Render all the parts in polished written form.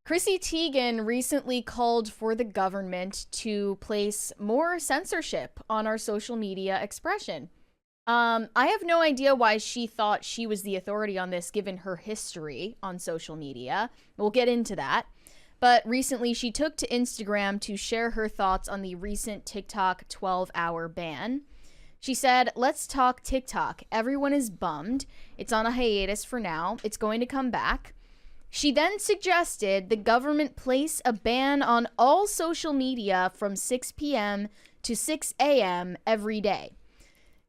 Chrissy Teigen recently called for the government to place more censorship on our social media expression. I have no idea why she thought she was the authority on this given her history on social media. We'll get into that. But recently she took to Instagram to share her thoughts on the recent TikTok 12-hour ban. She said, "Let's talk TikTok. Everyone is bummed. It's on a hiatus for now. It's going to come back." She then suggested the government place a ban on all social media from 6 p.m. to 6 a.m. every day.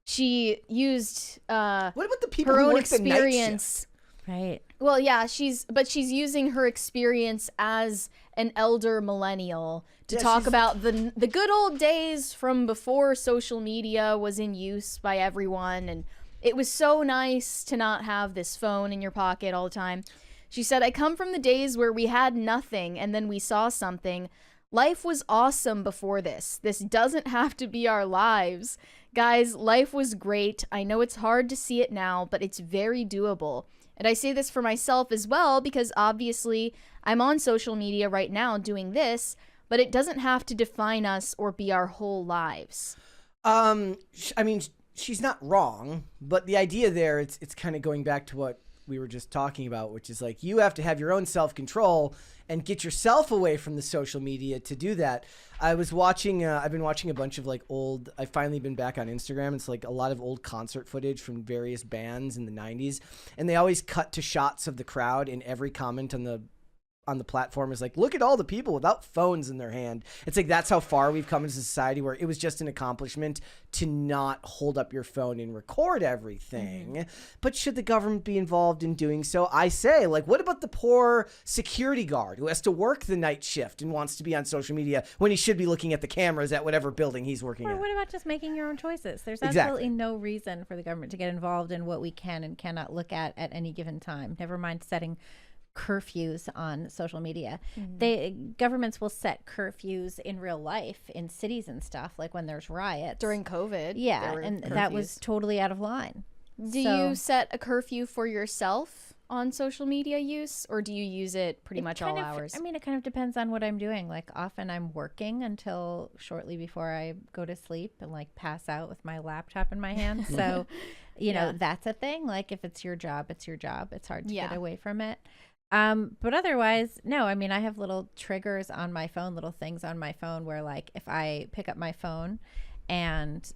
She used what about the people her who own work the night experience. shift? Right. Well, yeah, she's using her experience as an elder millennial to talk about the good old days from before social media was in use by everyone, and it was so nice to not have this phone in your pocket all the time. She said, "I come from the days where we had nothing and then we saw something. Life was awesome before this. This doesn't have to be our lives. Guys, life was great. I know it's hard to see it now, but it's very doable." And I say this for myself as well, because obviously I'm on social media right now doing this, but it doesn't have to define us or be our whole lives. I mean, she's not wrong, but the idea there, it's kind of going back to what we were just talking about, which is like you have to have your own self-control and get yourself away from the social media to do that. I was watching, I've been watching a bunch of like old, I've finally been back on Instagram. It's like a lot of old concert footage from various bands in the 90s. And they always cut to shots of the crowd, and every comment on the platform is like, look at all the people without phones in their hand. It's like, that's how far we've come as a society, where it was just an accomplishment to not hold up your phone and record everything. Mm-hmm. But should the government be involved in doing so? I say, like, what about the poor security guard who has to work the night shift and wants to be on social media when he should be looking at the cameras at whatever building he's working at? Or what about just making your own choices? There's Exactly. absolutely no reason for the government to get involved in what we can and cannot look at any given time. Never mind setting curfews on social media. Governments will set curfews in real life in cities and stuff, like when there's riots During COVID. yeah, and that was totally out of line. Do you set a curfew for yourself on social media use, or do you use it pretty much all hours? I mean, it kind of depends on what I'm doing. Like, often I'm working until shortly before I go to sleep and like pass out with my laptop in my hand. So, you know, that's a thing. Like, if it's your job, it's your job. It's hard to get away from it. But otherwise, no. I mean, I have little triggers on my phone, little things on my phone where, like, if I pick up my phone and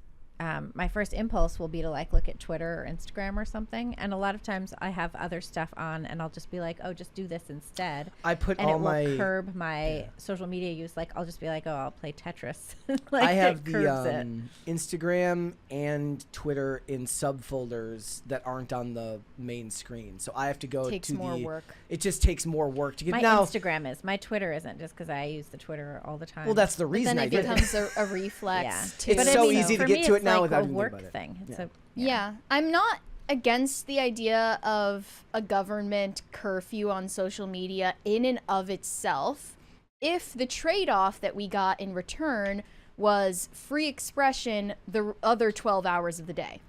my first impulse will be to like look at Twitter or Instagram or something, and a lot of times I have other stuff on, and I'll just be like, "Oh, just do this instead." I put and all it will my curb my social media use. Like, I'll just be like, "Oh, I'll play Tetris." Like, I have it the curbs Instagram and Twitter in subfolders that aren't on the main screen, so I have to go Takes to more the. work. It just takes more work to get. My now, Instagram is. My Twitter isn't, just because I use the Twitter all the time. well, that's the reason Then I it did it. becomes a reflex. Too. It's But so I mean, easy to for get me, to it's it now like without a even thinking work about it. thing. It's Yeah. Yeah, I'm not against the idea of a government curfew on social media in and of itself if the trade-off that we got in return was free expression the other 12 hours of the day.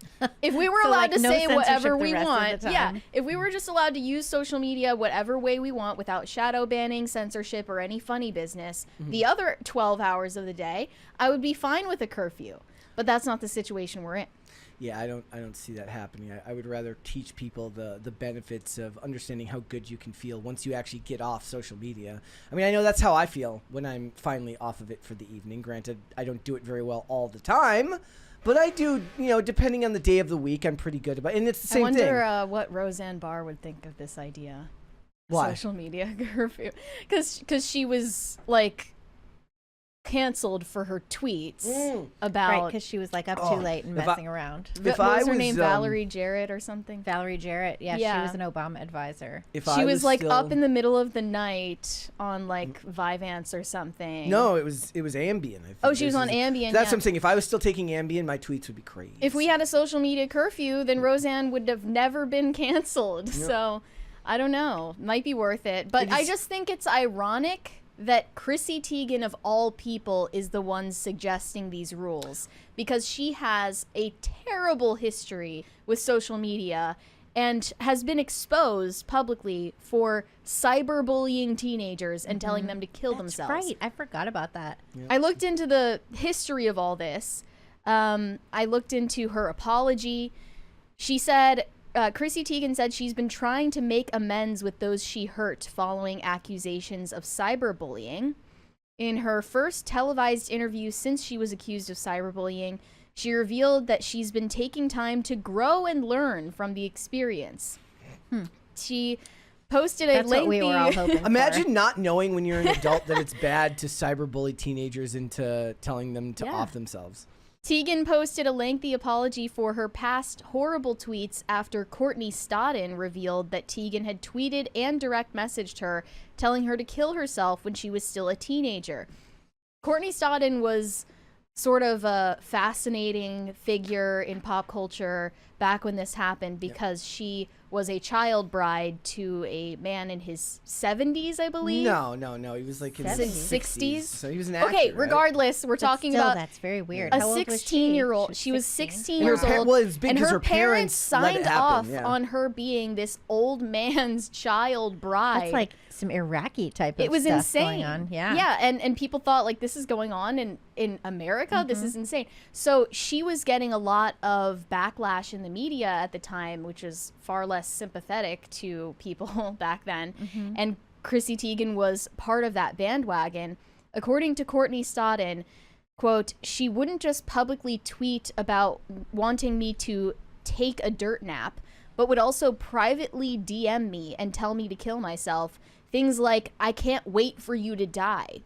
If we were So, allowed like, to no say whatever censorship the we rest of want, the yeah, time. if we were just allowed to use social media whatever way we want without shadow banning, censorship, or any funny business, the other 12 hours of the day, I would be fine with a curfew. But that's not the situation we're in. Yeah, I don't see that happening. I would rather teach people the benefits of understanding how good you can feel once you actually get off social media. I mean, I know that's how I feel when I'm finally off of it for the evening. Granted, I don't do it very well all the time, but I do, you know, depending on the day of the week, I'm pretty good about it. And it's the same thing. I wonder what Roseanne Barr would think of this idea. Why? Social media curfew. Because she was, like, canceled for her tweets about Right, because she was like up too late and messing around. If what I was her was, name, Valerie Jarrett or something. Valerie Jarrett, yeah, Yeah. she was an Obama advisor. If She I was like still, up in the middle of the night on like Vyvanse or something. No, it was Ambien. I think. Oh, she was This on is- Ambien. That's yeah. what I'm saying. If I was still taking Ambien, my tweets would be crazy. If we had a social media curfew, then Roseanne would have never been canceled. Yep. So I don't know. Might be worth it. But It I is- just think it's ironic that Chrissy Teigen, of all people, is the one suggesting these rules, because she has a terrible history with social media and has been exposed publicly for cyberbullying teenagers and telling them to kill themselves. Right. I forgot about that. Yep. I looked into the history of all this. I looked into her apology. She said, Chrissy Teigen said she's been trying to make amends with those she hurt following accusations of cyberbullying. In her first televised interview since she was accused of cyberbullying, she revealed that she's been taking time to grow and learn from the experience. She posted a That's lengthy... what we were all hoping Imagine not knowing when you're an adult that it's bad to cyberbully teenagers into telling them to off themselves. Teigen posted a lengthy apology for her past horrible tweets after Courtney Stodden revealed that Teigen had tweeted and direct messaged her, telling her to kill herself when she was still a teenager. Courtney Stodden was sort of a fascinating figure in pop culture back when this happened because she was a child bride to a man in his 70s, I believe. No. He was like in his 60s. So he was an actor, Okay, right? regardless, we're talking still, about that's very weird. a How old was 16-year-old. She was 16 years old. Well, it's big and 'cause her her parents parents let it signed happen, off yeah. on her being this old man's child bride. That's like some Iraqi type of it was stuff insane. going on. Yeah. Yeah, and people thought like this is going on in America. This is insane. So she was getting a lot of backlash in the media at the time, which was far less sympathetic to people back then. And Chrissy Teigen was part of that bandwagon. According to Courtney Stodden, quote, she wouldn't just publicly tweet about wanting me to take a dirt nap, but would also privately DM me and tell me to kill myself. Things like, I can't wait for you to die.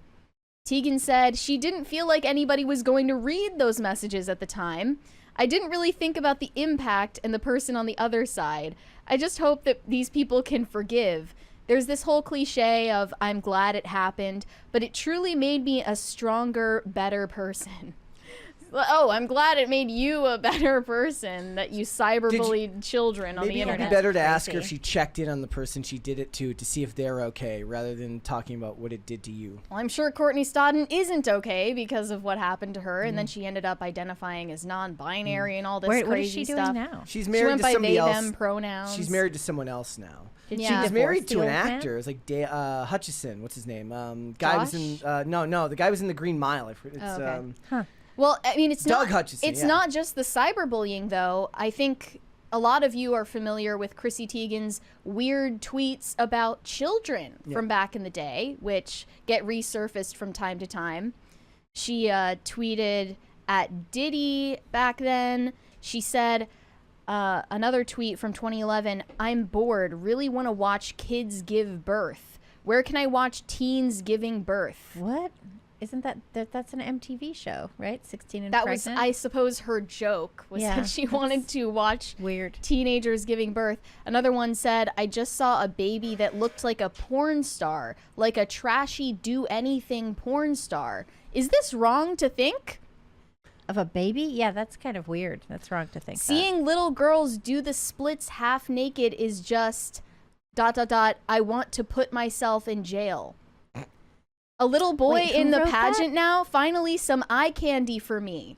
Teigen said she didn't feel like anybody was going to read those messages at the time. I didn't really think about the impact and the person on the other side. I just hope that these people can forgive. There's this whole cliche of I'm glad it happened, but it truly made me a stronger, better person. Oh, I'm glad it made you a better person that you cyberbullied children on the Maybe it would internet. be better to ask her crazy. if she checked in on the person she did it to see if they're okay, rather than talking about what it did to you. Well, I'm sure Courtney Stodden isn't okay because of what happened to her, and then she ended up identifying as non-binary and all this What crazy is she stuff. doing now? She's She married went to by somebody they, else. them pronouns. She's married to someone else now. Did Yeah. she She's She's divorce married the to an old man? actor. It's like Hutchison. What's his name? Guy was in. No, the guy was in the Green Mile. It's Oh, okay. Huh. Well, I mean, it's Doug not, Hutchison, It's yeah. not just the cyberbullying, though. I think a lot of you are familiar with Chrissy Teigen's weird tweets about children from back in the day, which get resurfaced from time to time. She tweeted at Diddy back then. She said, another tweet from 2011, I'm bored, really want to watch kids give birth. Where can I watch teens giving birth? What? Isn't that's an MTV show, right? 16 and That Pregnant? was, I suppose, her joke was Yeah, that she wanted to watch weird. teenagers giving birth. Another one said, I just saw a baby that looked like a porn star, like a trashy do-anything porn star. Is this wrong to think? Of a baby? Yeah, that's kind of weird. That's wrong to think. Seeing little girls do the splits half naked is just ... I want to put myself in jail. A little boy Wait, who in the wrote pageant that? now, finally some eye candy for me.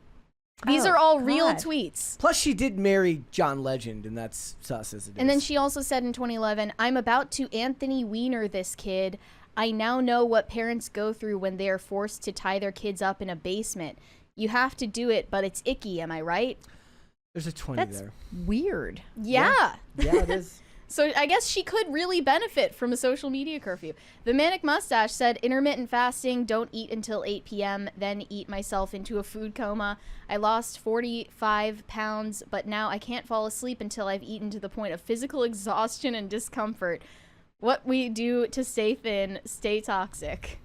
These Oh, are all real God. tweets. Plus, she did marry John Legend, and that's sus as it is. And then she also said in 2011, I'm about to Anthony Weiner this kid. I now know what parents go through when they are forced to tie their kids up in a basement. You have to do it, but it's icky, am I right? There's a 20 That's there. weird. Yeah. Yeah, it is. So I guess she could really benefit from a social media curfew. The Manic Mustache said, intermittent fasting, don't eat until 8 p.m., then eat myself into a food coma. I lost 45 pounds, but now I can't fall asleep until I've eaten to the point of physical exhaustion and discomfort. What we do to stay thin, stay toxic.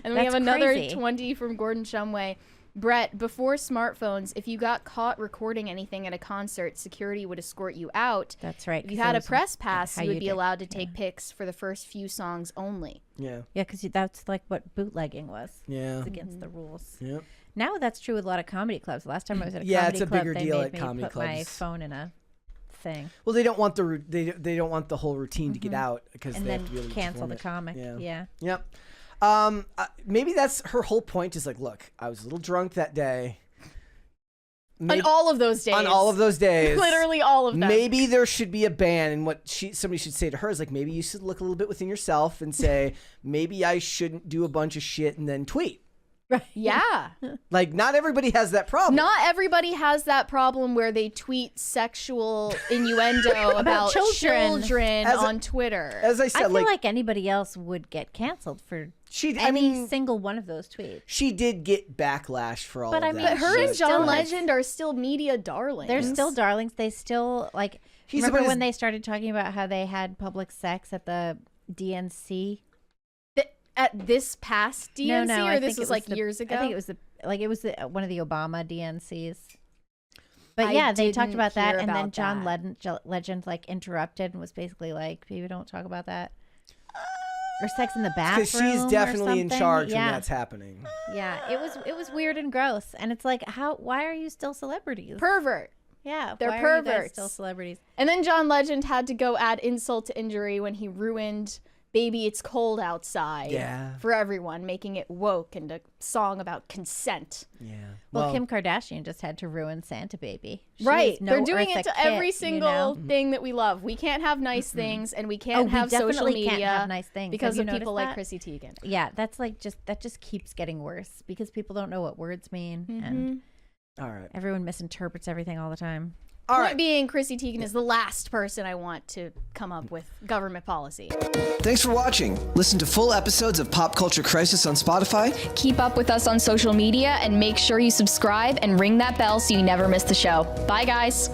And we That's have another crazy. 20 from Gordon Shumway. Brett, before smartphones, if you got caught recording anything at a concert, security would escort you out. That's right. If you 'cause had it a was press pass, how you would you be did- allowed to take pics for the first few songs only. Yeah. Yeah, because that's like what bootlegging was. Yeah. It's against the rules. Yep. Now that's true with a lot of comedy clubs. Last time I was at a Yeah, comedy it's a club, bigger they deal made at me comedy put my clubs. phone in a thing Well, they don't want they don't want the whole routine to get out because and they then have to be able to cancel perform the it. comic. Yeah. Yeah. Yep. Maybe that's her whole point. Is like, look, I was a little drunk that day. On all of those days. On all of those days. Literally all of them. Maybe there should be a ban, and what somebody should say to her is like, maybe you should look a little bit within yourself and say, maybe I shouldn't do a bunch of shit and then tweet. Right. Yeah. Like, not everybody has that problem. Not everybody has that problem where they tweet sexual innuendo about children on Twitter. As I said, I feel like anybody else would get canceled for any single one of those tweets. She did get backlash for all of that. But her and John still Legend are still media darlings. They're still darlings. They still, like, remember when they started talking about how they had public sex at the DNC? At this past DNC, or this was like years ago? I think it was one of the Obama DNCs. But yeah, they talked about that, and then John Legend like interrupted and was basically like, "Maybe don't talk about that." Or sex in the bathroom. Because she's definitely in charge when yeah. that's happening. Yeah, it was weird and gross, and it's like, why are you still celebrities? Pervert. Yeah, they're why perverts. Are you guys still celebrities? And then John Legend had to go add insult to injury when he ruined Baby It's Cold Outside for everyone, making it woke and a song about consent. Yeah. Well, Kim Kardashian just had to ruin Santa Baby. Right. They're doing it to every single thing that we love. We can't have nice things, and we can't have social media can't have nice things because of people like Chrissy Teigen. Yeah, that's like that just keeps getting worse because people don't know what words mean, and all right, everyone misinterprets everything all the time. Point being, Chrissy Teigen is the last person I want to come up with government policy. Thanks for watching. Listen to full episodes of Pop Culture Crisis on Spotify. Keep up with us on social media and make sure you subscribe and ring that bell so you never miss the show. Bye, guys.